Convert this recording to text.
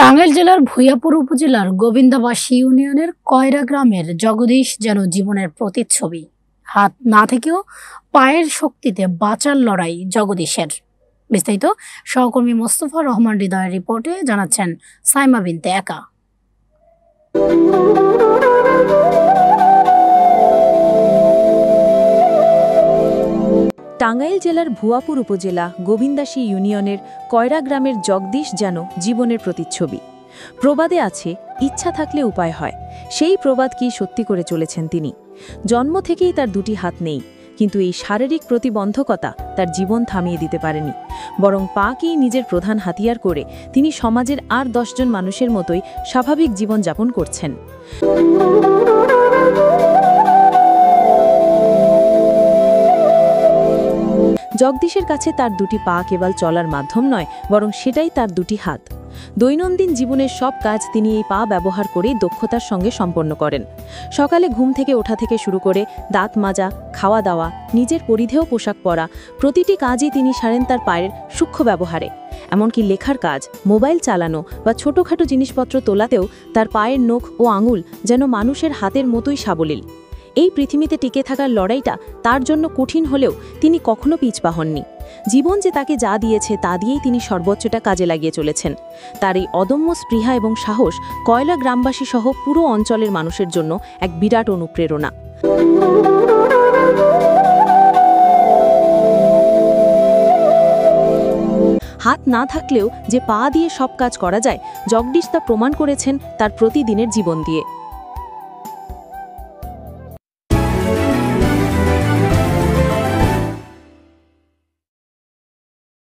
টাঙ্গাইল জেলার ভূঞাপুর উপজেলার গোবিন্দাবাসী ইউনিয়নের কয়রা গ্রামের জগদীশ যেন জীবনের প্রতিচ্ছবি। হাত না থেকেও পায়ের শক্তিতে বাঁচার লড়াই জগদীশের। বিস্তারিত সহকর্মী মোস্তফা রহমান হৃদয়ের রিপোর্টে জানাচ্ছেন সাইমা বিনতে একা। টাঙ্গাইল জেলার ভূঞাপুর উপজেলা গোবিন্দাসী ইউনিয়নের কয়রা গ্রামের জগদীশ যেন জীবনের প্রতিচ্ছবি। প্রবাদে আছে, ইচ্ছা থাকলে উপায় হয়। সেই প্রবাদ কি সত্যি করে চলেছেন তিনি। জন্ম থেকেই তার দুটি হাত নেই, কিন্তু এই শারীরিক প্রতিবন্ধকতা তার জীবন থামিয়ে দিতে পারেনি, বরং পাকেই নিজের প্রধান হাতিয়ার করে তিনি সমাজের আর 10 জন মানুষের মতোই স্বাভাবিক জীবন যাপন করছেন। জগদীশের কাছে তার দুটি পা কেবল চলার মাধ্যম নয়, বরং সেটাই তার দুটি হাত। দৈনন্দিন জীবনের সব কাজ তিনি এই পা ব্যবহার করেই দক্ষতার সঙ্গে সম্পন্ন করেন। সকালে ঘুম থেকে ওঠা থেকে শুরু করে দাঁত মাজা, খাওয়া দাওয়া, নিজের পরিধেয় পোশাক পরা, প্রতিটি কাজই তিনি সারেন তার পায়ের সূক্ষ্ম ব্যবহারে। এমনকি লেখার কাজ, মোবাইল চালানো বা ছোটোখাটো জিনিসপত্র তোলাতেও তার পায়ের নখ ও আঙুল যেন মানুষের হাতের মতোই সাবলীল। এই পৃথিবীতে টিকে থাকার লড়াইটা তার জন্য কঠিন হলেও তিনি কখনো পিছপা হননি। জীবন যে তাকে যা দিয়েছে তা দিয়েই তিনি সর্বোচ্চটা কাজে লাগিয়ে চলেছেন। তার এই অদম্য স্পৃহা এবং সাহস কয়লা গ্রামবাসী সহ পুরো অঞ্চলের মানুষের জন্য এক বিরাট অনুপ্রেরণা। হাত না থাকলেও যে পা দিয়ে সব কাজ করা যায়, জগদীশ তা প্রমাণ করেছেন তার প্রতিদিনের জীবন দিয়ে।